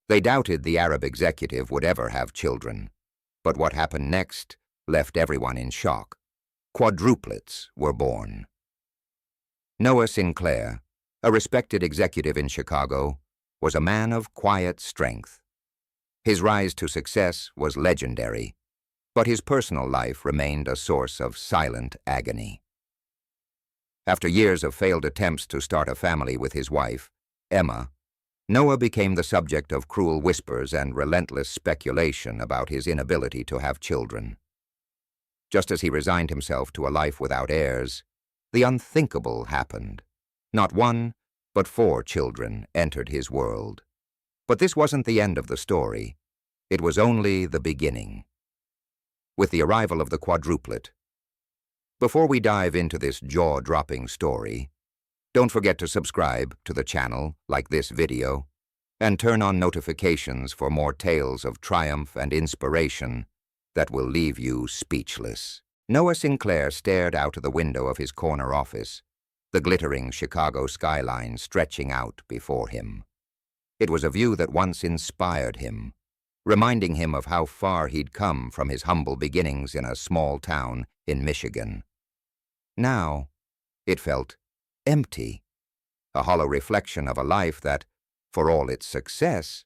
They doubted the Arab executive would ever have children, but what happened next left everyone in shock. Quadruplets were born. Noah Sinclair, a respected executive in Chicago, was a man of quiet strength. His rise to success was legendary, but his personal life remained a source of silent agony. After years of failed attempts to start a family with his wife, Emma, Noah became the subject of cruel whispers and relentless speculation about his inability to have children. Just as he resigned himself to a life without heirs, the unthinkable happened. Not one, but 4 children entered his world. But this wasn't the end of the story. It was only the beginning. With the arrival of the quadruplet. Before we dive into this jaw-dropping story, don't forget to subscribe to the channel, like this video, and turn on notifications for more tales of triumph and inspiration that will leave you speechless. Noah Sinclair stared out of the window of his corner office, the glittering Chicago skyline stretching out before him. It was a view that once inspired him, reminding him of how far he'd come from his humble beginnings in a small town in Michigan. Now, it felt empty, a hollow reflection of a life that, for all its success,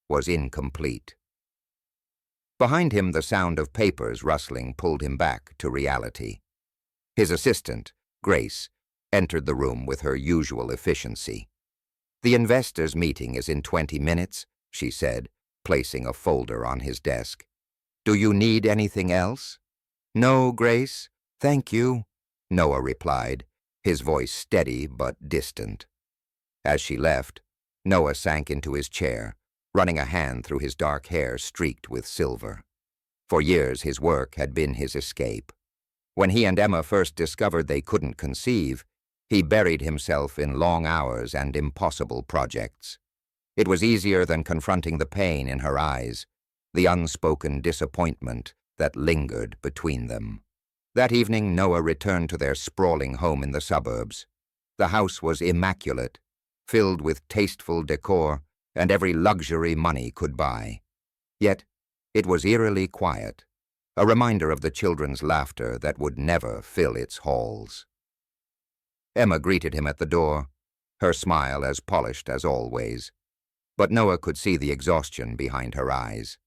was incomplete. Behind him, the sound of papers rustling pulled him back to reality. His assistant, Grace, entered the room with her usual efficiency. "The investors' meeting is in 20 minutes, she said, placing a folder on his desk. "Do you need anything else?" "No, Grace, thank you," Noah replied, his voice steady but distant. As she left, Noah sank into his chair, running a hand through his dark hair streaked with silver. For years, his work had been his escape. When he and Emma first discovered they couldn't conceive, he buried himself in long hours and impossible projects. It was easier than confronting the pain in her eyes, the unspoken disappointment that lingered between them. That evening, Noah returned to their sprawling home in the suburbs. The house was immaculate, filled with tasteful decor and every luxury money could buy. Yet, it was eerily quiet, a reminder of the children's laughter that would never fill its halls. Emma greeted him at the door, her smile as polished as always, but Noah could see the exhaustion behind her eyes.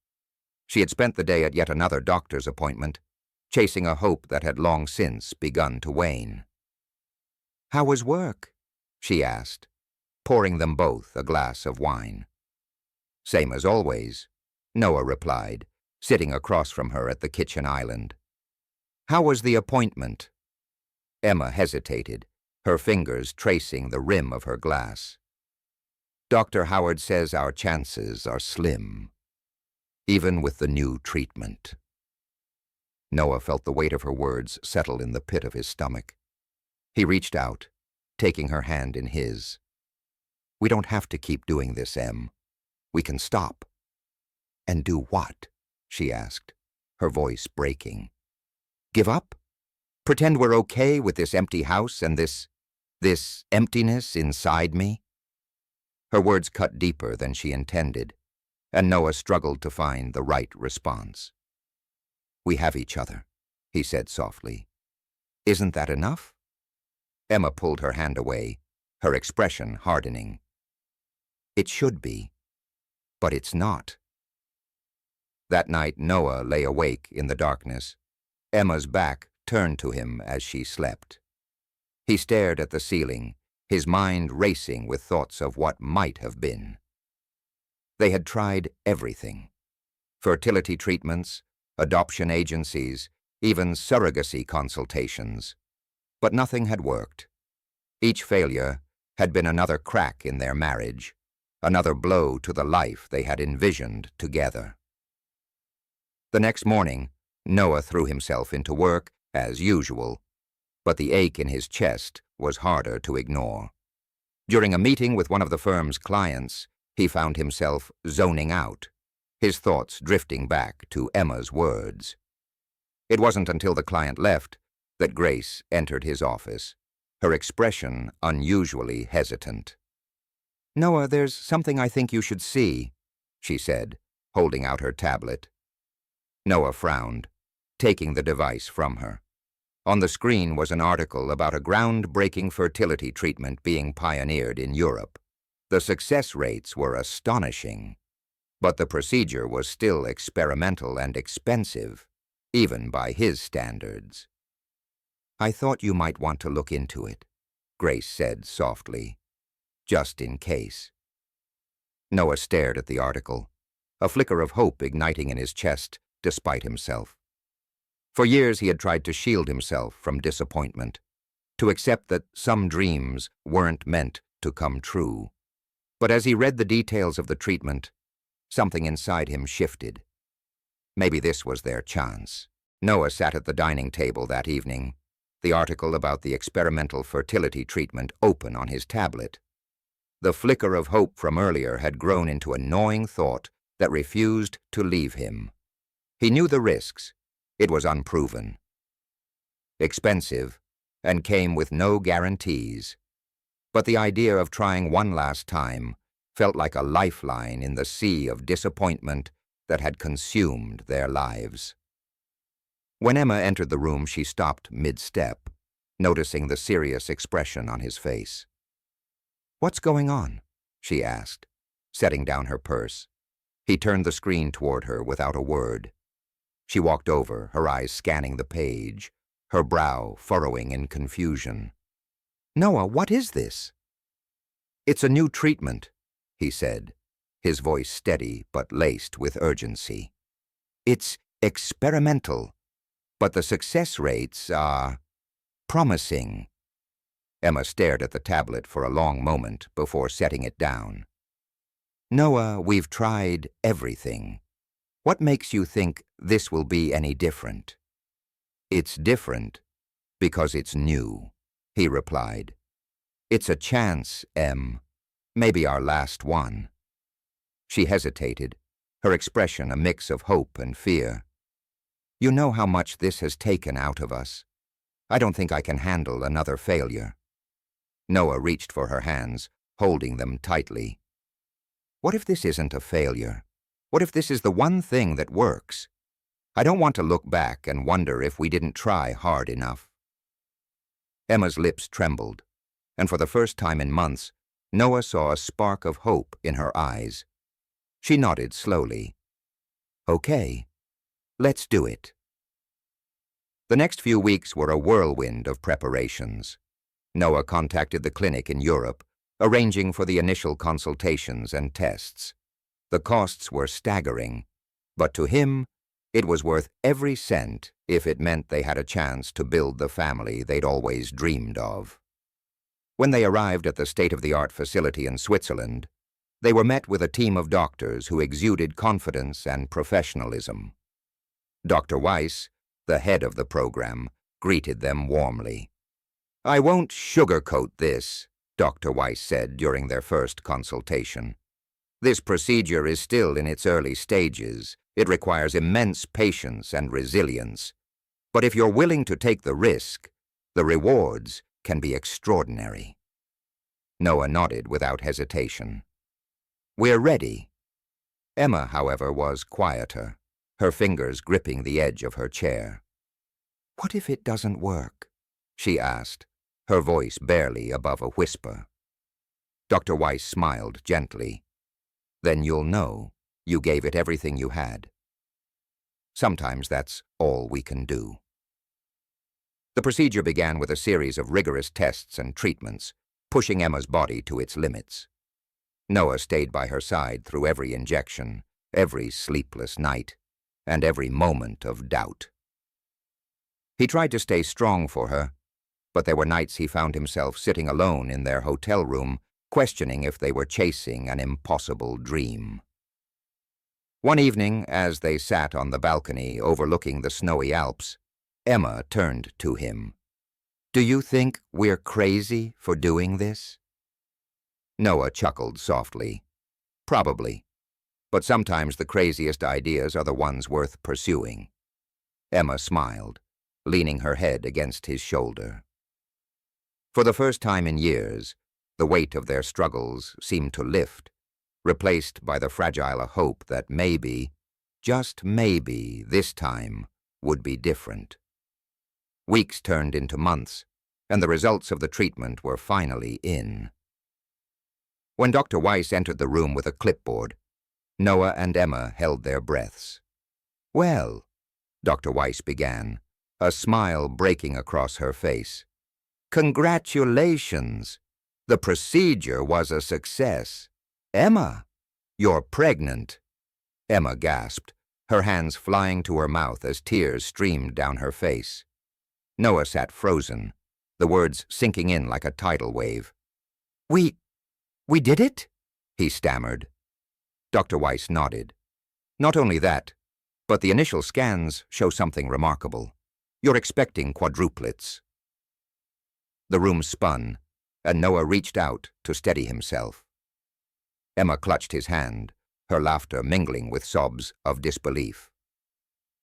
She had spent the day at yet another doctor's appointment, chasing a hope that had long since begun to wane. "How was work?" she asked, pouring them both a glass of wine. "Same as always," Noah replied, sitting across from her at the kitchen island. "How was the appointment?" Emma hesitated, her fingers tracing the rim of her glass. "Dr. Howard says our chances are slim, even with the new treatment." Noah felt the weight of her words settle in the pit of his stomach. He reached out, taking her hand in his. "We don't have to keep doing this, Em. We can stop." "And do what?" she asked, her voice breaking. "Give up? Pretend we're okay with this empty house and this emptiness inside me?" Her words cut deeper than she intended, and Noah struggled to find the right response. "We have each other," he said softly. "Isn't that enough?" Emma pulled her hand away, her expression hardening. "It should be, but it's not." That night, Noah lay awake in the darkness, Emma's back turned to him as she slept. He stared at the ceiling, his mind racing with thoughts of what might have been. They had tried everything: fertility treatments, adoption agencies, even surrogacy consultations. But nothing had worked. Each failure had been another crack in their marriage, another blow to the life they had envisioned together. The next morning, Noah threw himself into work, as usual, but the ache in his chest was harder to ignore. During a meeting with one of the firm's clients, he found himself zoning out, his thoughts drifting back to Emma's words. It wasn't until the client left that Grace entered his office, her expression unusually hesitant. "Noah, there's something I think you should see," she said, holding out her tablet. Noah frowned, taking the device from her. On the screen was an article about a groundbreaking fertility treatment being pioneered in Europe. The success rates were astonishing, but the procedure was still experimental and expensive, even by his standards. "I thought you might want to look into it," Grace said softly, "just in case." Noah stared at the article, a flicker of hope igniting in his chest despite himself. For years he had tried to shield himself from disappointment, to accept that some dreams weren't meant to come true. But as he read the details of the treatment, something inside him shifted. Maybe this was their chance. Noah sat at the dining table that evening, the article about the experimental fertility treatment open on his tablet. The flicker of hope from earlier had grown into a gnawing thought that refused to leave him. He knew the risks. It was unproven, expensive, and came with no guarantees. But the idea of trying one last time felt like a lifeline in the sea of disappointment that had consumed their lives. When Emma entered the room, she stopped mid-step, noticing the serious expression on his face. "What's going on?" she asked, setting down her purse. He turned the screen toward her without a word. She walked over, her eyes scanning the page, her brow furrowing in confusion. "Noah, what is this?" "It's a new treatment," he said, his voice steady but laced with urgency. "It's experimental, but the success rates are promising." Emma stared at the tablet for a long moment before setting it down. "Noah, we've tried everything. What makes you think this will be any different?" "It's different because it's new," he replied. "It's a chance, Em. Maybe our last one." She hesitated, her expression a mix of hope and fear. "You know how much this has taken out of us. I don't think I can handle another failure." Noah reached for her hands, holding them tightly. "What if this isn't a failure? What if this is the one thing that works? I don't want to look back and wonder if we didn't try hard enough." Emma's lips trembled, and for the first time in months, Noah saw a spark of hope in her eyes. She nodded slowly. "Okay, let's do it." The next few weeks were a whirlwind of preparations. Noah contacted the clinic in Europe, arranging for the initial consultations and tests. The costs were staggering, but to him, it was worth every cent if it meant they had a chance to build the family they'd always dreamed of. When they arrived at the state-of-the-art facility in Switzerland, they were met with a team of doctors who exuded confidence and professionalism. Dr. Weiss, the head of the program, greeted them warmly. "I won't sugarcoat this," Dr. Weiss said during their first consultation. "This procedure is still in its early stages. It requires immense patience and resilience. But if you're willing to take the risk, the rewards can be extraordinary." Noah nodded without hesitation. "We're ready." Emma, however, was quieter, her fingers gripping the edge of her chair. "What if it doesn't work?" she asked, her voice barely above a whisper. Dr. Weiss smiled gently. "Then you'll know you gave it everything you had. Sometimes that's all we can do." The procedure began with a series of rigorous tests and treatments, pushing Emma's body to its limits. Noah stayed by her side through every injection, every sleepless night, and every moment of doubt. He tried to stay strong for her, but there were nights he found himself sitting alone in their hotel room, questioning if they were chasing an impossible dream. One evening, as they sat on the balcony overlooking the snowy Alps, Emma turned to him. "Do you think we're crazy for doing this?" Noah chuckled softly. "Probably. But sometimes the craziest ideas are the ones worth pursuing." Emma smiled, leaning her head against his shoulder. For the first time in years, the weight of their struggles seemed to lift, replaced by the fragile hope that maybe, just maybe, this time would be different. Weeks turned into months, and the results of the treatment were finally in. When Dr. Weiss entered the room with a clipboard, Noah and Emma held their breaths. "Well," Dr. Weiss began, a smile breaking across her face. "Congratulations! The procedure was a success. Emma, you're pregnant." Emma gasped, her hands flying to her mouth as tears streamed down her face. Noah sat frozen, the words sinking in like a tidal wave. We did it?" he stammered. Dr. Weiss nodded. "Not only that, but the initial scans show something remarkable. You're expecting quadruplets." The room spun, and Noah reached out to steady himself. Emma clutched his hand, her laughter mingling with sobs of disbelief.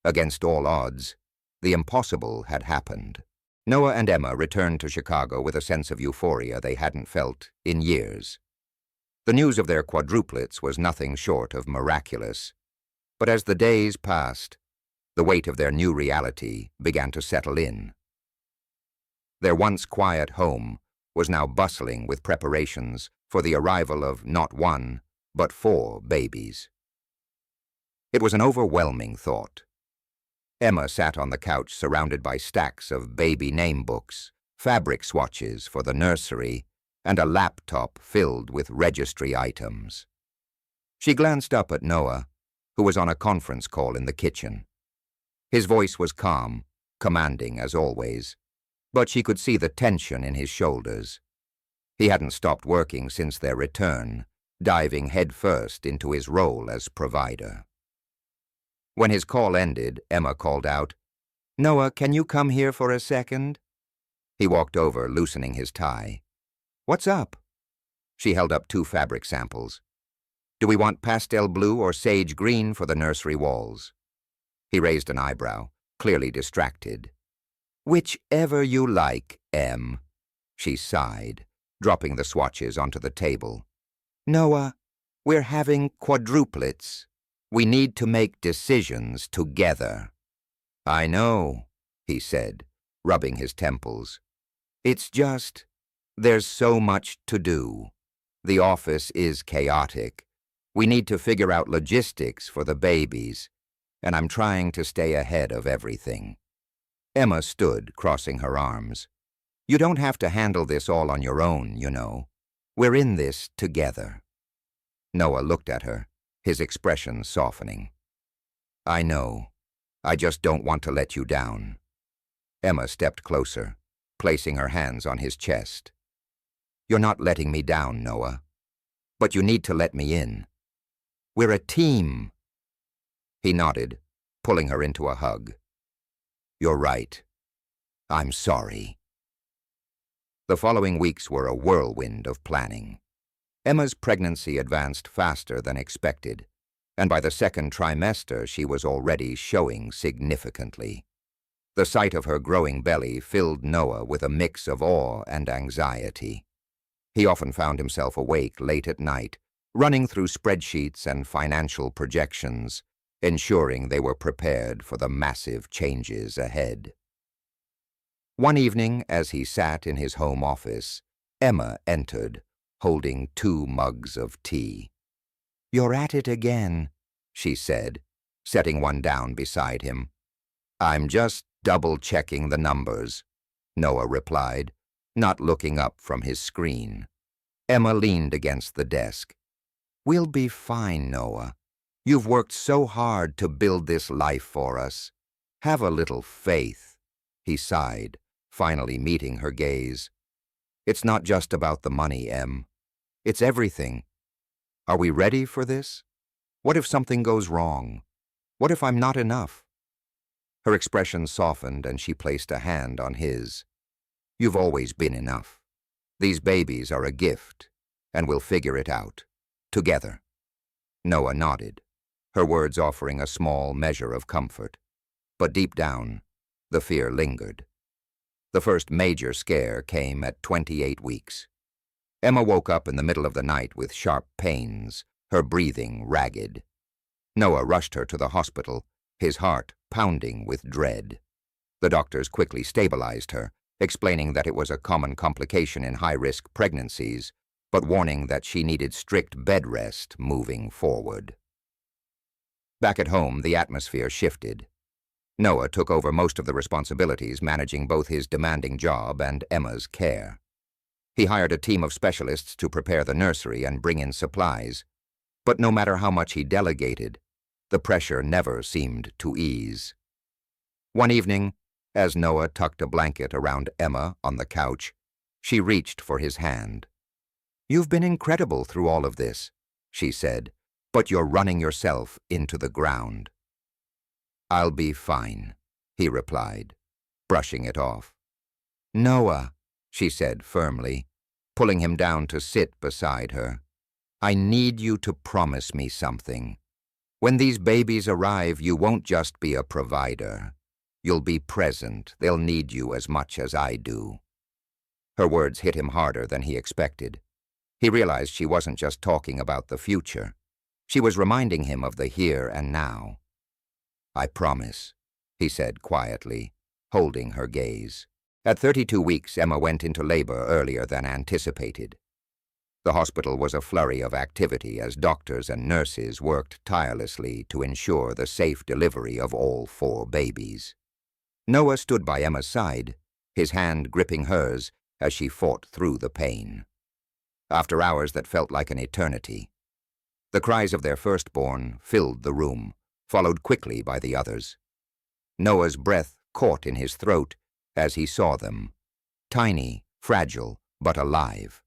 Against all odds, the impossible had happened. Noah and Emma returned to Chicago with a sense of euphoria they hadn't felt in years. The news of their quadruplets was nothing short of miraculous, but as the days passed, the weight of their new reality began to settle in. Their once quiet home was now bustling with preparations for the arrival of not one, but 4 babies. It was an overwhelming thought. Emma sat on the couch surrounded by stacks of baby name books, fabric swatches for the nursery, and a laptop filled with registry items. She glanced up at Noah, who was on a conference call in the kitchen. His voice was calm, commanding as always, but she could see the tension in his shoulders. He hadn't stopped working since their return, diving headfirst into his role as provider. When his call ended, Emma called out, "Noah, can you come here for a second?" He walked over, loosening his tie. "What's up?" She held up 2 fabric samples. "Do we want pastel blue or sage green for the nursery walls?" He raised an eyebrow, clearly distracted. "Whichever you like, Em," she sighed, dropping the swatches onto the table. "Noah, we're having quadruplets. We need to make decisions together." "I know," he said, rubbing his temples. "It's just, there's so much to do. The office is chaotic. We need to figure out logistics for the babies, and I'm trying to stay ahead of everything." Emma stood, crossing her arms. "You don't have to handle this all on your own, you know. We're in this together." Noah looked at her, his expression softening. "I know. I just don't want to let you down." Emma stepped closer, placing her hands on his chest. "You're not letting me down, Noah. But you need to let me in. We're a team." He nodded, pulling her into a hug. "You're right. I'm sorry." The following weeks were a whirlwind of planning. Emma's pregnancy advanced faster than expected, and by the 2nd trimester she was already showing significantly. The sight of her growing belly filled Noah with a mix of awe and anxiety. He often found himself awake late at night, running through spreadsheets and financial projections, ensuring they were prepared for the massive changes ahead. One evening, as he sat in his home office, Emma entered, holding 2 mugs of tea. "You're at it again," she said, setting one down beside him. "I'm just double-checking the numbers," Noah replied, not looking up from his screen. Emma leaned against the desk. "We'll be fine, Noah. You've worked so hard to build this life for us. Have a little faith," he sighed, finally meeting her gaze. "It's not just about the money, Em. It's everything. Are we ready for this? What if something goes wrong? What if I'm not enough?" Her expression softened and she placed a hand on his. "You've always been enough. These babies are a gift, and we'll figure it out. Together." Noah nodded, her words offering a small measure of comfort. But deep down, the fear lingered. The first major scare came at 28 weeks. Emma woke up in the middle of the night with sharp pains, her breathing ragged. Noah rushed her to the hospital, his heart pounding with dread. The doctors quickly stabilized her, explaining that it was a common complication in high-risk pregnancies, but warning that she needed strict bed rest moving forward. Back at home, the atmosphere shifted. Noah took over most of the responsibilities, managing both his demanding job and Emma's care. He hired a team of specialists to prepare the nursery and bring in supplies, but no matter how much he delegated, the pressure never seemed to ease. One evening, as Noah tucked a blanket around Emma on the couch, she reached for his hand. "You've been incredible through all of this," she said, "but you're running yourself into the ground." "I'll be fine," he replied, brushing it off. "Noah," she said firmly, pulling him down to sit beside her, "I need you to promise me something. When these babies arrive, you won't just be a provider. You'll be present. They'll need you as much as I do." Her words hit him harder than he expected. He realized she wasn't just talking about the future. She was reminding him of the here and now. "I promise," he said quietly, holding her gaze. At 32 weeks, Emma went into labor earlier than anticipated. The hospital was a flurry of activity as doctors and nurses worked tirelessly to ensure the safe delivery of all 4 babies. Noah stood by Emma's side, his hand gripping hers as she fought through the pain. After hours that felt like an eternity, the cries of their firstborn filled the room, followed quickly by the others. Noah's breath caught in his throat as he saw them, tiny, fragile, but alive.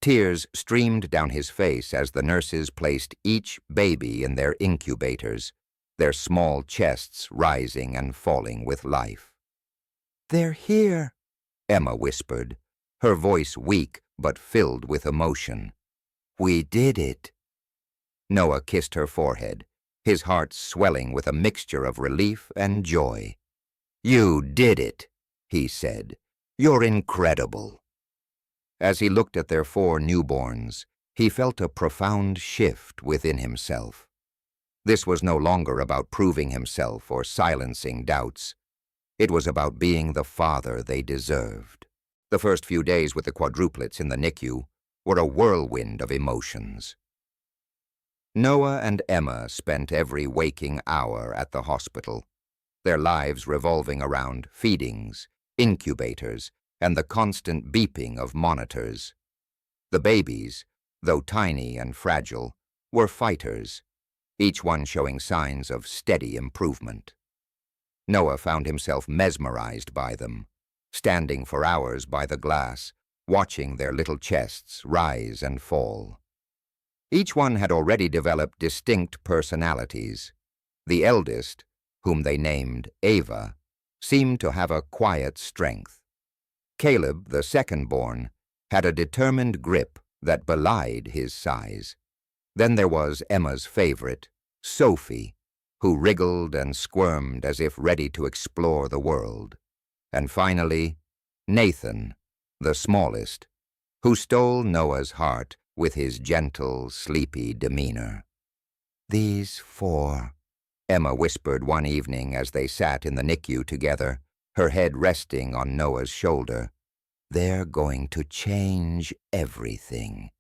Tears streamed down his face as the nurses placed each baby in their incubators, their small chests rising and falling with life. "They're here," Emma whispered, her voice weak but filled with emotion. "We did it." Noah kissed her forehead, his heart swelling with a mixture of relief and joy. "You did it," he said. "You're incredible." As he looked at their 4 newborns, he felt a profound shift within himself. This was no longer about proving himself or silencing doubts. It was about being the father they deserved. The first few days with the quadruplets in the NICU were a whirlwind of emotions. Noah and Emma spent every waking hour at the hospital, their lives revolving around feedings, incubators, and the constant beeping of monitors. The babies, though tiny and fragile, were fighters, each one showing signs of steady improvement. Noah found himself mesmerized by them, standing for hours by the glass, watching their little chests rise and fall. Each one had already developed distinct personalities. The eldest, whom they named Ava, seemed to have a quiet strength. Caleb, the second-born, had a determined grip that belied his size. Then there was Emma's favorite, Sophie, who wriggled and squirmed as if ready to explore the world. And finally, Nathan, the smallest, who stole Noah's heart with his gentle, sleepy demeanor. "These 4, Emma whispered one evening as they sat in the NICU together, her head resting on Noah's shoulder. "They're going to change everything."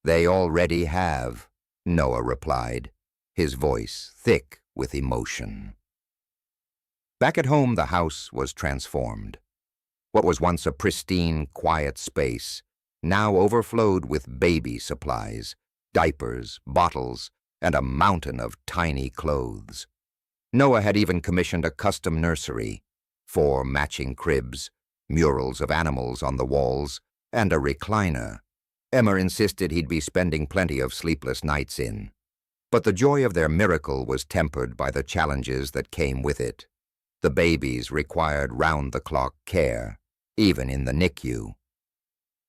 "They already have," Noah replied, his voice thick with emotion. Back at home, the house was transformed. What was once a pristine, quiet space now overflowed with baby supplies, diapers, bottles, and a mountain of tiny clothes. Noah had even commissioned a custom nursery, 4 matching cribs, murals of animals on the walls, and a recliner. Emma insisted he'd be spending plenty of sleepless nights in. But the joy of their miracle was tempered by the challenges that came with it. The babies required round-the-clock care, even in the NICU.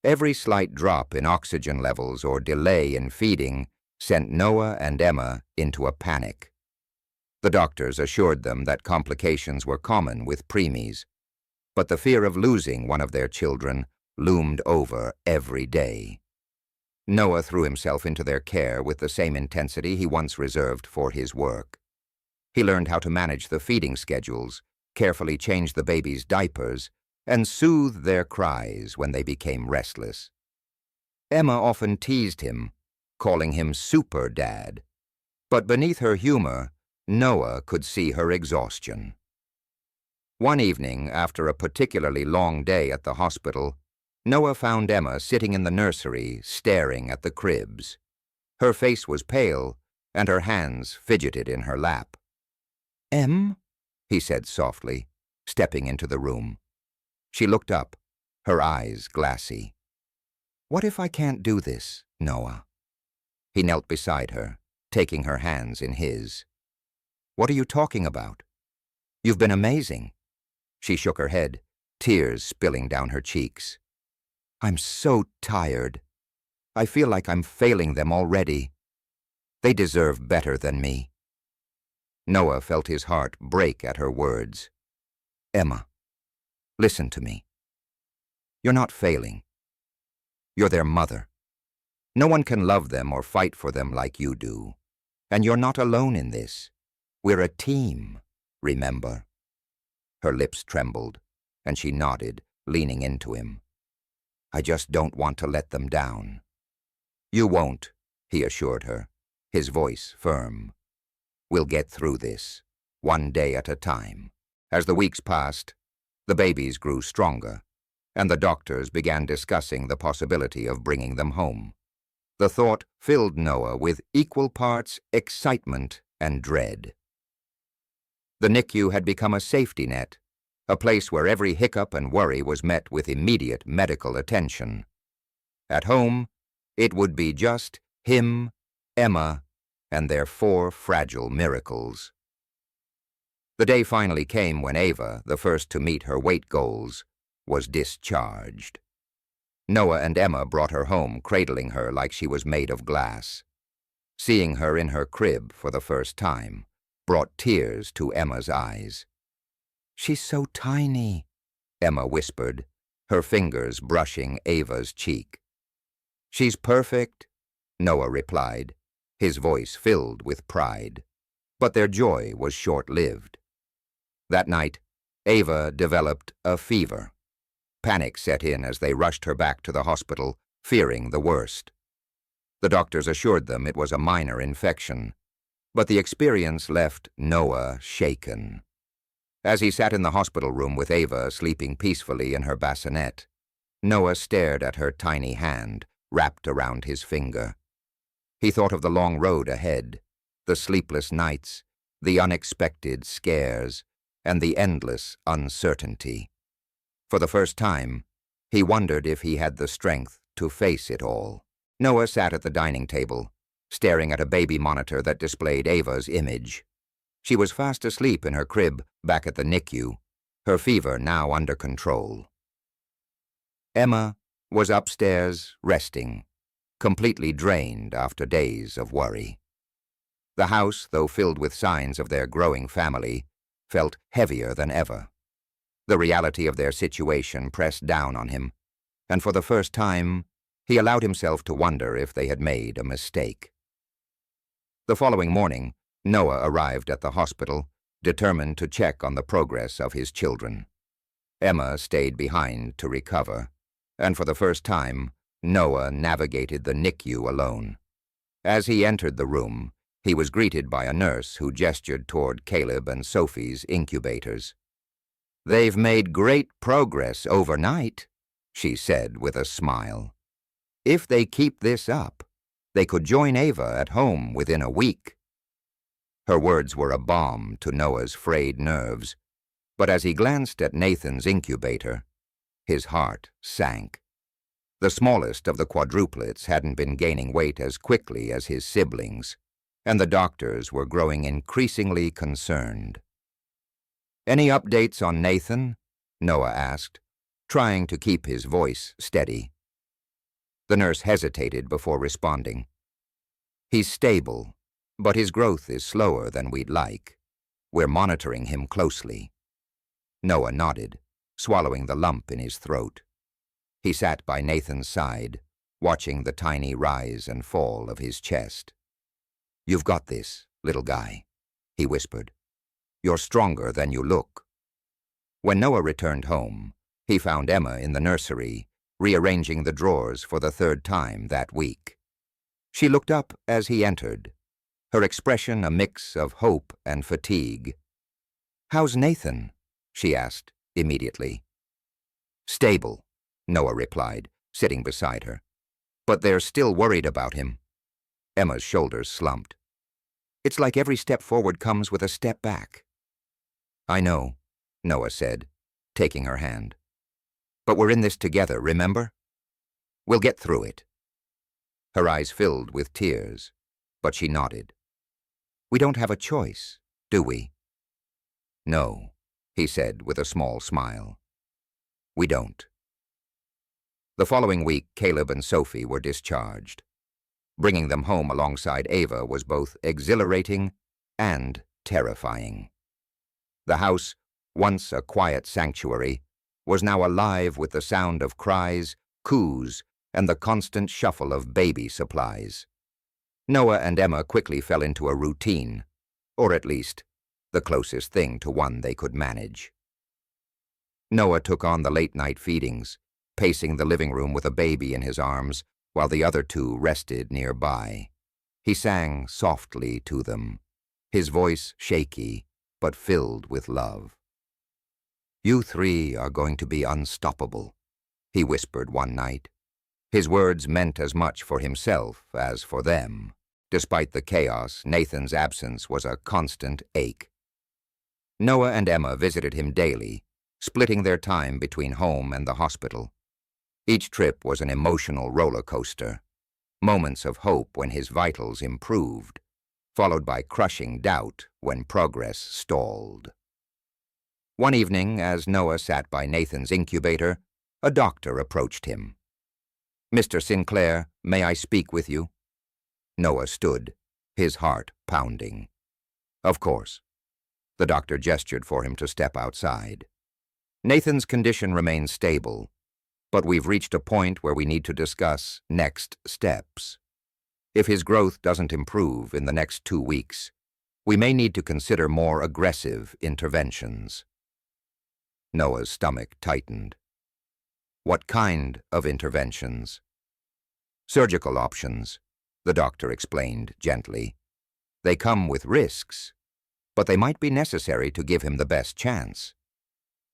Every slight drop in oxygen levels or delay in feeding sent Noah and Emma into a panic. The doctors assured them that complications were common with preemies, but the fear of losing one of their children loomed over every day. Noah threw himself into their care with the same intensity he once reserved for his work. He learned how to manage the feeding schedules, carefully change the baby's diapers, and soothe their cries when they became restless. Emma often teased him, calling him Super Dad. But beneath her humor, Noah could see her exhaustion. One evening, after a particularly long day at the hospital, Noah found Emma sitting in the nursery, staring at the cribs. Her face was pale, and her hands fidgeted in her lap. "Em?" he said softly, stepping into the room. She looked up, her eyes glassy. "What if I can't do this, Noah?" He knelt beside her, taking her hands in his. "What are you talking about? You've been amazing." She shook her head, tears spilling down her cheeks. "I'm so tired. I feel like I'm failing them already. They deserve better than me." Noah felt his heart break at her words. "Emma, listen to me. You're not failing. You're their mother. No one can love them or fight for them like you do. And you're not alone in this. We're a team, remember?" Her lips trembled, and she nodded, leaning into him. "I just don't want to let them down." "You won't," he assured her, his voice firm. "We'll get through this, one day at a time." As the weeks passed, the babies grew stronger, and the doctors began discussing the possibility of bringing them home. The thought filled Noah with equal parts excitement and dread. The NICU had become a safety net, a place where every hiccup and worry was met with immediate medical attention. At home, it would be just him, Emma, and their 4 fragile miracles. The day finally came when Ava, the first to meet her weight goals, was discharged. Noah and Emma brought her home, cradling her like she was made of glass. Seeing her in her crib for the first time brought tears to Emma's eyes. "She's so tiny," Emma whispered, her fingers brushing Ava's cheek. "She's perfect," Noah replied, his voice filled with pride. But their joy was short-lived. That night, Ava developed a fever. Panic set in as they rushed her back to the hospital, fearing the worst. The doctors assured them it was a minor infection, but the experience left Noah shaken. As he sat in the hospital room with Ava sleeping peacefully in her bassinet, Noah stared at her tiny hand wrapped around his finger. He thought of the long road ahead, the sleepless nights, the unexpected scares, and the endless uncertainty. For the first time, he wondered if he had the strength to face it all. Noah sat at the dining table, staring at a baby monitor that displayed Ava's image. She was fast asleep in her crib back at the NICU, her fever now under control. Emma was upstairs resting, completely drained after days of worry. The house, though filled with signs of their growing family, felt heavier than ever. The reality of their situation pressed down on him, and for the first time, he allowed himself to wonder if they had made a mistake. The following morning, Noah arrived at the hospital, determined to check on the progress of his children. Emma stayed behind to recover, and for the first time, Noah navigated the NICU alone. As he entered the room, he was greeted by a nurse who gestured toward Caleb and Sophie's incubators. "They've made great progress overnight," she said with a smile. "If they keep this up, they could join Ava at home within a week." Her words were a balm to Noah's frayed nerves, but as he glanced at Nathan's incubator, his heart sank. The smallest of the quadruplets hadn't been gaining weight as quickly as his siblings, and the doctors were growing increasingly concerned. "Any updates on Nathan?" Noah asked, trying to keep his voice steady. The nurse hesitated before responding. "He's stable, but his growth is slower than we'd like. We're monitoring him closely." Noah nodded, swallowing the lump in his throat. He sat by Nathan's side, watching the tiny rise and fall of his chest. "You've got this, little guy," he whispered. "You're stronger than you look." When Noah returned home, he found Emma in the nursery, rearranging the drawers for the third time that week. She looked up as he entered, her expression a mix of hope and fatigue. "How's Nathan?" she asked immediately. "Stable," Noah replied, sitting beside her. "But they're still worried about him." Emma's shoulders slumped. "It's like every step forward comes with a step back." "I know," Noah said, taking her hand. "But we're in this together, remember? We'll get through it." Her eyes filled with tears, but she nodded. "We don't have a choice, do we?" "No," he said with a small smile. "We don't." The following week, Caleb and Sophie were discharged. Bringing them home alongside Ava was both exhilarating and terrifying. The house, once a quiet sanctuary, was now alive with the sound of cries, coos, and the constant shuffle of baby supplies. Noah and Emma quickly fell into a routine, or at least the closest thing to one they could manage. Noah took on the late-night feedings, pacing the living room with a baby in his arms while the other two rested nearby. He sang softly to them, his voice shaky but filled with love. "You three are going to be unstoppable," he whispered one night. His words meant as much for himself as for them. Despite the chaos, Nathan's absence was a constant ache. Noah and Emma visited him daily, splitting their time between home and the hospital. Each trip was an emotional roller coaster, moments of hope when his vitals improved, followed by crushing doubt when progress stalled. One evening, as Noah sat by Nathan's incubator, a doctor approached him. "Mr. Sinclair, may I speak with you?" Noah stood, his heart pounding. "Of course." The doctor gestured for him to step outside. "Nathan's condition remains stable, but we've reached a point where we need to discuss next steps. If his growth doesn't improve in the next 2 weeks, we may need to consider more aggressive interventions." Noah's stomach tightened. "What kind of interventions?" "Surgical options," the doctor explained gently. "They come with risks, but they might be necessary to give him the best chance."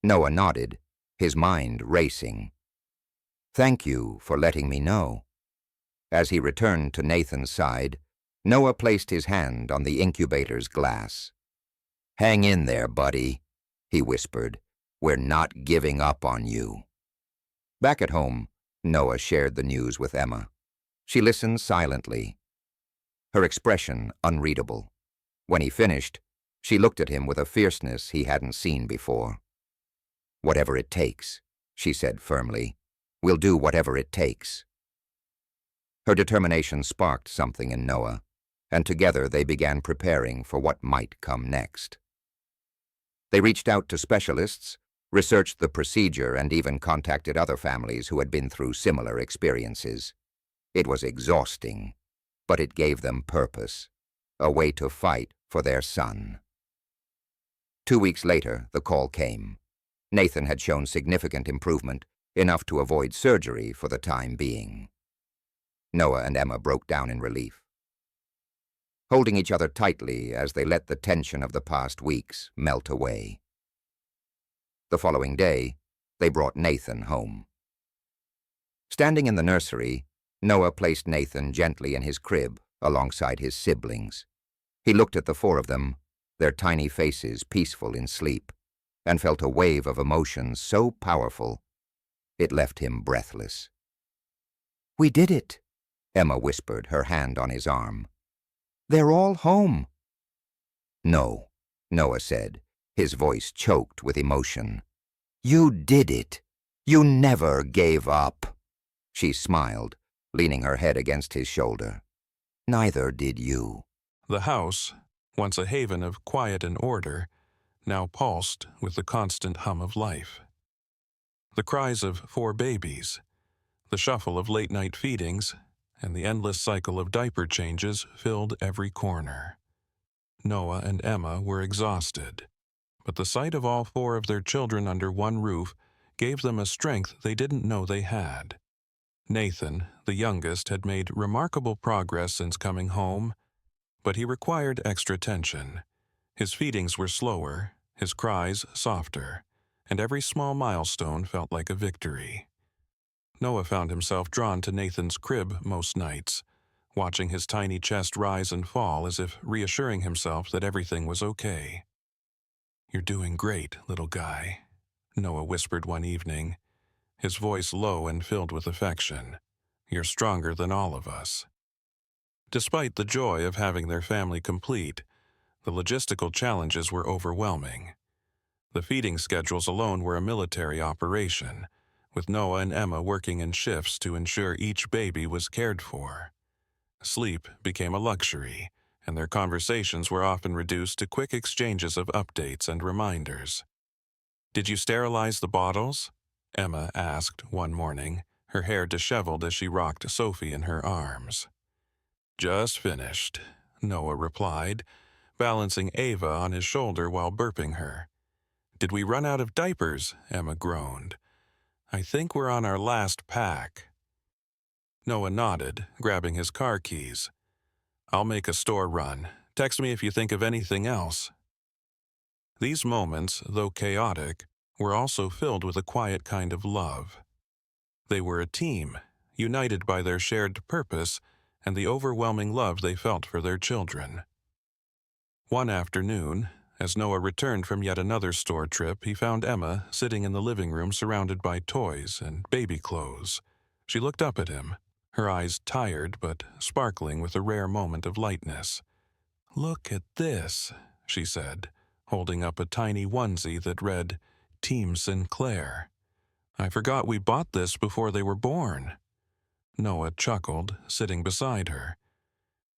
Noah nodded, his mind racing. "Thank you for letting me know." As he returned to Nathan's side, Noah placed his hand on the incubator's glass. "Hang in there, buddy," he whispered. "We're not giving up on you." Back at home, Noah shared the news with Emma. She listened silently, her expression unreadable. When he finished, she looked at him with a fierceness he hadn't seen before. "Whatever it takes," she said firmly. "We'll do whatever it takes." Her determination sparked something in Noah, and together they began preparing for what might come next. They reached out to specialists, researched the procedure, and even contacted other families who had been through similar experiences. It was exhausting, but it gave them purpose, a way to fight for their son. 2 weeks later, the call came. Nathan had shown significant improvement, enough to avoid surgery for the time being. Noah and Emma broke down in relief, holding each other tightly as they let the tension of the past weeks melt away. The following day, they brought Nathan home. Standing in the nursery, Noah placed Nathan gently in his crib alongside his siblings. He looked at the 4 of them, their tiny faces peaceful in sleep, and felt a wave of emotion so powerful it left him breathless. "We did it," Emma whispered, her hand on his arm. "They're all home." "No," Noah said, his voice choked with emotion. "You did it. You never gave up." She smiled, leaning her head against his shoulder. "Neither did you." The house, once a haven of quiet and order, now pulsed with the constant hum of life. The cries of 4 babies, The shuffle of late-night feedings and the endless cycle of diaper changes filled every corner. Noah and Emma were exhausted, but the sight of all four of their children under one roof gave them a strength they didn't know they had. Nathan, the youngest, had made remarkable progress since coming home, but he required extra attention. His feedings were slower, his cries softer, and every small milestone felt like a victory. Noah found himself drawn to Nathan's crib most nights, watching his tiny chest rise and fall as if reassuring himself that everything was okay. "You're doing great, little guy," Noah whispered one evening, his voice low and filled with affection. "You're stronger than all of us." Despite the joy of having their family complete, the logistical challenges were overwhelming. The feeding schedules alone were a military operation, with Noah and Emma working in shifts to ensure each baby was cared for. Sleep became a luxury, and their conversations were often reduced to quick exchanges of updates and reminders. "Did you sterilize the bottles?" Emma asked one morning, her hair disheveled as she rocked Sophie in her arms. "Just finished," Noah replied, balancing Ava on his shoulder while burping her. "Did we run out of diapers?" Emma groaned. "I think we're on our last pack." Noah nodded, grabbing his car keys. "I'll make a store run. Text me if you think of anything else." These moments, though chaotic, were also filled with a quiet kind of love. They were a team, united by their shared purpose and the overwhelming love they felt for their children. One afternoon, as Noah returned from yet another store trip, he found Emma sitting in the living room surrounded by toys and baby clothes. She looked up at him, her eyes tired but sparkling with a rare moment of lightness. "Look at this," she said, holding up a tiny onesie that read, "Team Sinclair." "I forgot we bought this before they were born." Noah chuckled, sitting beside her.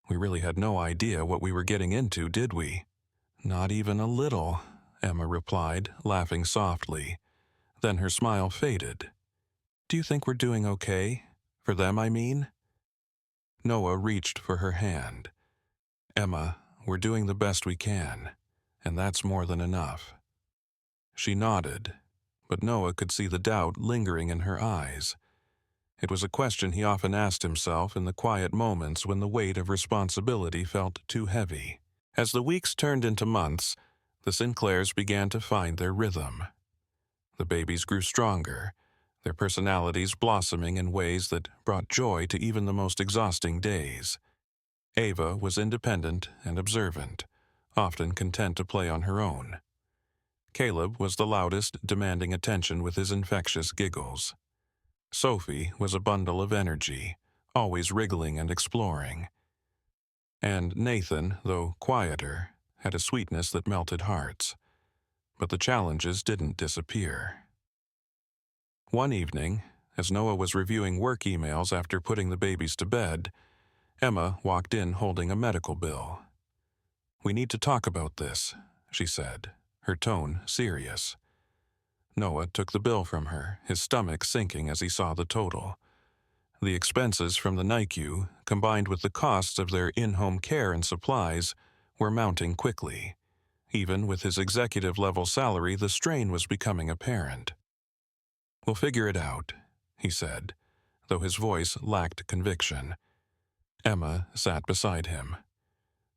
"We really had no idea what we were getting into, did we?" "Not even a little," Emma replied, laughing softly. Then her smile faded. "Do you think we're doing okay? For them, I mean?" Noah reached for her hand. "Emma, we're doing the best we can, and that's more than enough." She nodded, but Noah could see the doubt lingering in her eyes. It was a question he often asked himself in the quiet moments when the weight of responsibility felt too heavy. As the weeks turned into months, the Sinclairs began to find their rhythm. The babies grew stronger, their personalities blossoming in ways that brought joy to even the most exhausting days. Ava was independent and observant, often content to play on her own. Caleb was the loudest, demanding attention with his infectious giggles. Sophie was a bundle of energy, always wriggling and exploring. And Nathan, though quieter, had a sweetness that melted hearts. But the challenges didn't disappear. One evening, as Noah was reviewing work emails after putting the babies to bed, Emma walked in holding a medical bill. "We need to talk about this," she said, her tone serious. Noah took the bill from her, his stomach sinking as he saw the total. The expenses from the NICU, combined with the costs of their in-home care and supplies, were mounting quickly. Even with his executive-level salary, the strain was becoming apparent. "We'll figure it out," he said, though his voice lacked conviction. Emma sat beside him.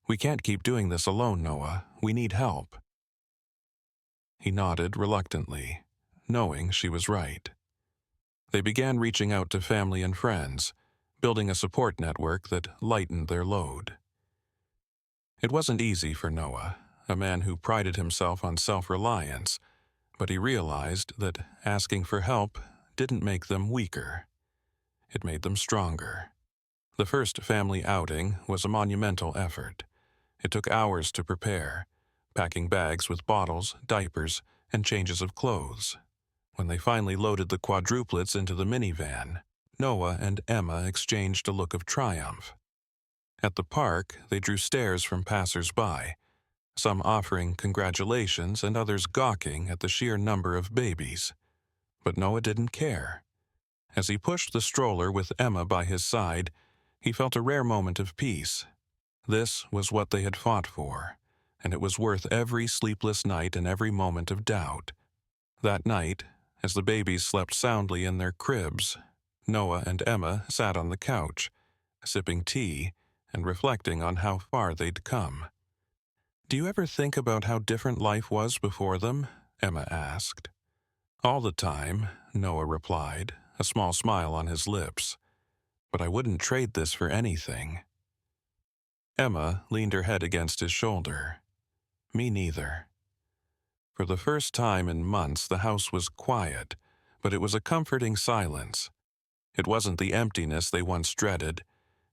"We can't keep doing this alone, Noah. We need help." He nodded reluctantly, knowing she was right. They began reaching out to family and friends, building a support network that lightened their load. It wasn't easy for Noah, a man who prided himself on self-reliance, but he realized that asking for help didn't make them weaker. It made them stronger. The first family outing was a monumental effort. It took hours to prepare, packing bags with bottles, diapers, and changes of clothes. When they finally loaded the quadruplets into the minivan, Noah and Emma exchanged a look of triumph. At the park, they drew stares from passers-by, some offering congratulations and others gawking at the sheer number of babies. But Noah didn't care. As he pushed the stroller with Emma by his side, he felt a rare moment of peace. This was what they had fought for, and it was worth every sleepless night and every moment of doubt. That night, as the babies slept soundly in their cribs, Noah and Emma sat on the couch, sipping tea and reflecting on how far they'd come. "Do you ever think about how different life was before them?" Emma asked. "All the time," Noah replied, a small smile on his lips. "But I wouldn't trade this for anything." Emma leaned her head against his shoulder. "Me neither." For the first time in months, the house was quiet, but it was a comforting silence. It wasn't the emptiness they once dreaded.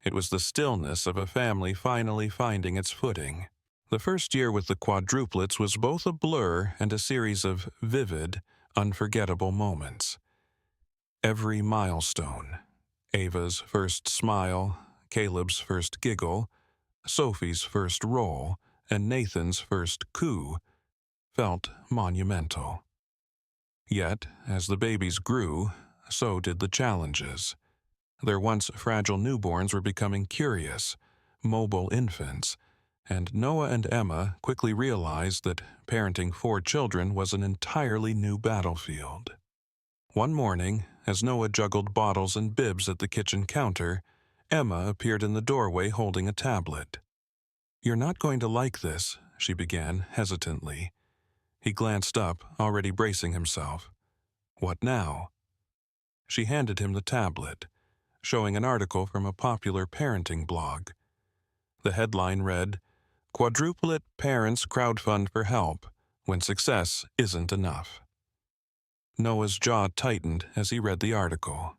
It was the stillness of a family finally finding its footing. The first year with the quadruplets was both a blur and a series of vivid, unforgettable moments. Every milestone, Ava's first smile, Caleb's first giggle, Sophie's first roll, and Nathan's first coo, felt monumental. Yet, as the babies grew, so did the challenges. Their once fragile newborns were becoming curious, mobile infants, and Noah and Emma quickly realized that parenting 4 children was an entirely new battlefield. One morning, as Noah juggled bottles and bibs at the kitchen counter, Emma appeared in the doorway holding a tablet. "You're not going to like this," she began hesitantly. He glanced up, already bracing himself. "What now?" She handed him the tablet, showing an article from a popular parenting blog. The headline read, "Quadruplet Parents Crowdfund for Help When Success Isn't Enough." Noah's jaw tightened as he read the article.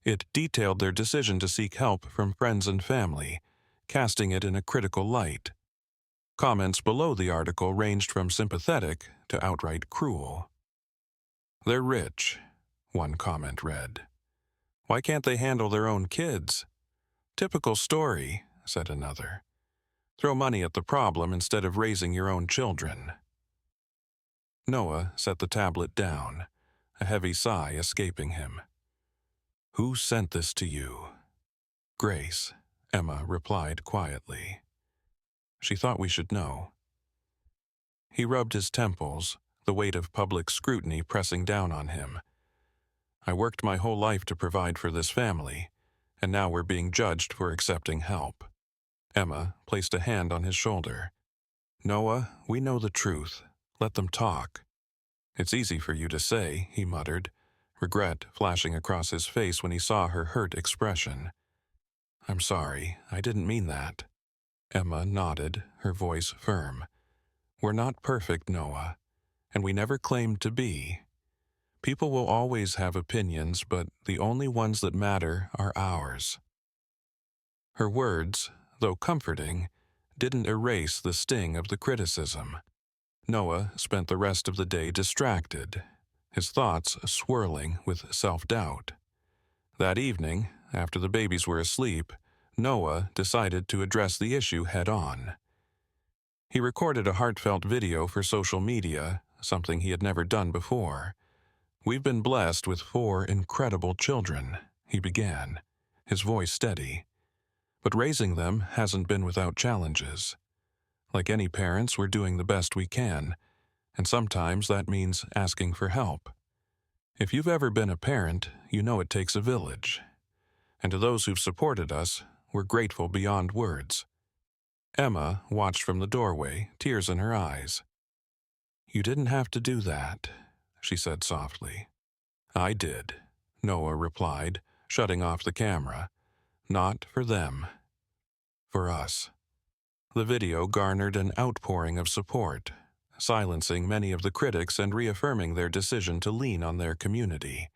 It detailed their decision to seek help from friends and family, casting it in a critical light. Comments below the article ranged from sympathetic to outright cruel. "They're rich," one comment read. "Why can't they handle their own kids?" "Typical story," said another. "Throw money at the problem instead of raising your own children." Noah set the tablet down, a heavy sigh escaping him. "Who sent this to you?" "Grace," Emma replied quietly. "She thought we should know." He rubbed his temples, the weight of public scrutiny pressing down on him. "I worked my whole life to provide for this family, and now we're being judged for accepting help." Emma placed a hand on his shoulder. "Noah, we know the truth. Let them talk." "It's easy for you to say," he muttered, regret flashing across his face when he saw her hurt expression. "I'm sorry, I didn't mean that." Emma nodded, her voice firm. "We're not perfect, Noah, and we never claimed to be. People will always have opinions, but the only ones that matter are ours." Her words, though comforting, didn't erase the sting of the criticism. Noah spent the rest of the day distracted, his thoughts swirling with self-doubt. That evening, after the babies were asleep, Noah decided to address the issue head-on. He recorded a heartfelt video for social media, something he had never done before. "We've been blessed with 4 incredible children," he began, his voice steady. "But raising them hasn't been without challenges. Like any parents, we're doing the best we can, and sometimes that means asking for help. If you've ever been a parent, you know it takes a village. And to those who've supported us, we're grateful beyond words." Emma watched from the doorway, tears in her eyes. "You didn't have to do that," she said softly. "I did," Noah replied, shutting off the camera. "Not for them. For us." The video garnered an outpouring of support, silencing many of the critics and reaffirming their decision to lean on their community.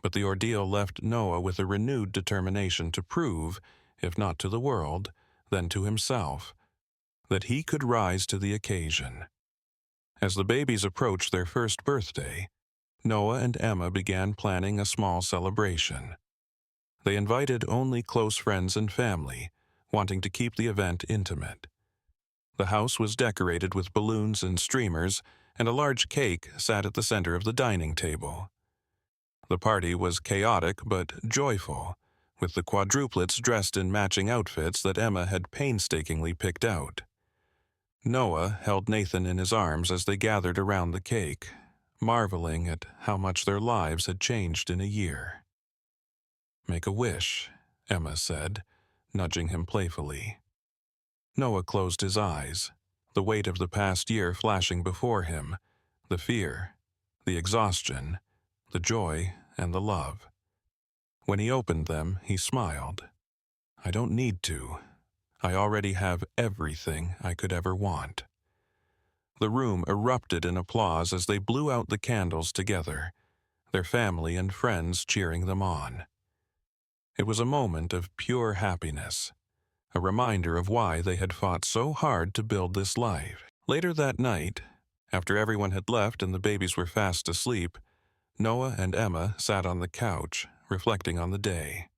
But the ordeal left Noah with a renewed determination to prove, if not to the world, then to himself, that he could rise to the occasion. As the babies approached their first birthday, Noah and Emma began planning a small celebration. They invited only close friends and family, wanting to keep the event intimate. The house was decorated with balloons and streamers, and a large cake sat at the center of the dining table. The party was chaotic but joyful, with the quadruplets dressed in matching outfits that Emma had painstakingly picked out. Noah held Nathan in his arms as they gathered around the cake, marveling at how much their lives had changed in a year. "Make a wish," Emma said, nudging him playfully. Noah closed his eyes, the weight of the past year flashing before him, the fear, the exhaustion, the joy, and the love. When he opened them, he smiled. "I don't need to. I already have everything I could ever want." The room erupted in applause as they blew out the candles together, their family and friends cheering them on. It was a moment of pure happiness, a reminder of why they had fought so hard to build this life. Later that night, after everyone had left and the babies were fast asleep, Noah and Emma sat on the couch, reflecting on the day.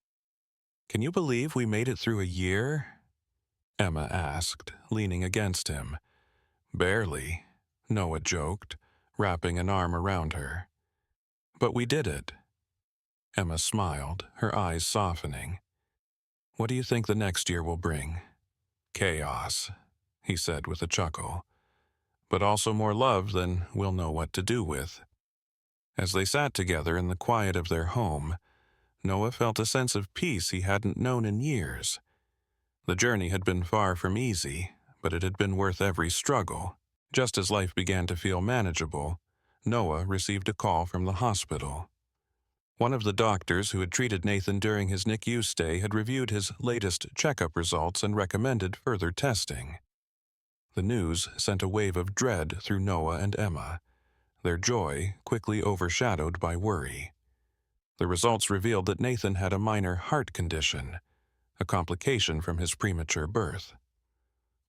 "Can you believe we made it through a year?" Emma asked, leaning against him. "Barely," Noah joked, wrapping an arm around her. "But we did it." Emma smiled, her eyes softening. "What do you think the next year will bring?" "Chaos," he said with a chuckle. "But also more love than we'll know what to do with." As they sat together in the quiet of their home, Noah felt a sense of peace he hadn't known in years. The journey had been far from easy, but it had been worth every struggle. Just as life began to feel manageable, Noah received a call from the hospital. One of the doctors who had treated Nathan during his NICU stay had reviewed his latest checkup results and recommended further testing. The news sent a wave of dread through Noah and Emma, their joy quickly overshadowed by worry. The results revealed that Nathan had a minor heart condition, a complication from his premature birth.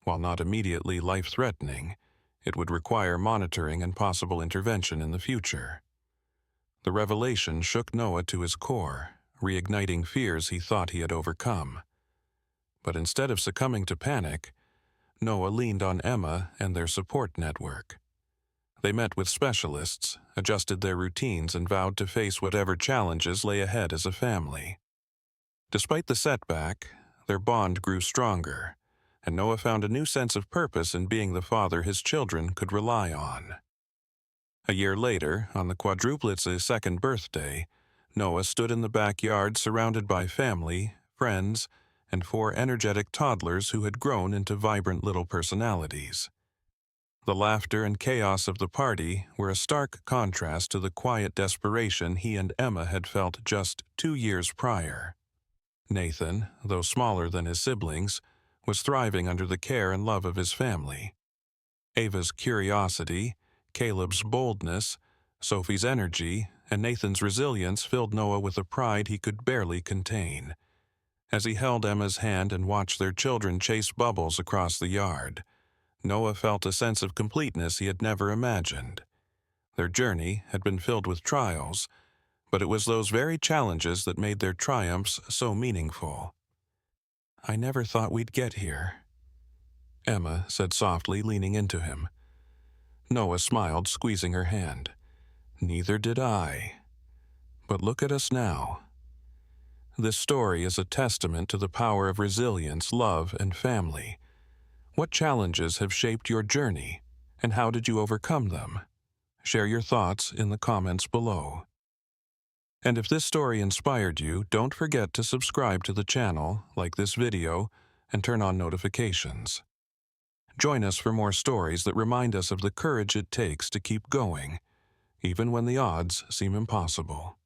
While not immediately life-threatening, it would require monitoring and possible intervention in the future. The revelation shook Noah to his core, reigniting fears he thought he had overcome. But instead of succumbing to panic, Noah leaned on Emma and their support network. They met with specialists, adjusted their routines, and vowed to face whatever challenges lay ahead as a family. Despite the setback, their bond grew stronger, and Noah found a new sense of purpose in being the father his children could rely on. A year later, on the quadruplets' second birthday, Noah stood in the backyard surrounded by family, friends, and 4 energetic toddlers who had grown into vibrant little personalities. The laughter and chaos of the party were a stark contrast to the quiet desperation he and Emma had felt just 2 years prior. Nathan, though smaller than his siblings, was thriving under the care and love of his family. Ava's curiosity, Caleb's boldness, Sophie's energy, and Nathan's resilience filled Noah with a pride he could barely contain. As he held Emma's hand and watched their children chase bubbles across the yard, Noah felt a sense of completeness he had never imagined. Their journey had been filled with trials, but it was those very challenges that made their triumphs so meaningful. "I never thought we'd get here," Emma said softly, leaning into him. Noah smiled, squeezing her hand. "Neither did I. But look at us now." This story is a testament to the power of resilience, love, and family. What challenges have shaped your journey, and how did you overcome them? Share your thoughts in the comments below. And if this story inspired you, don't forget to subscribe to the channel, like this video, and turn on notifications. Join us for more stories that remind us of the courage it takes to keep going, even when the odds seem impossible.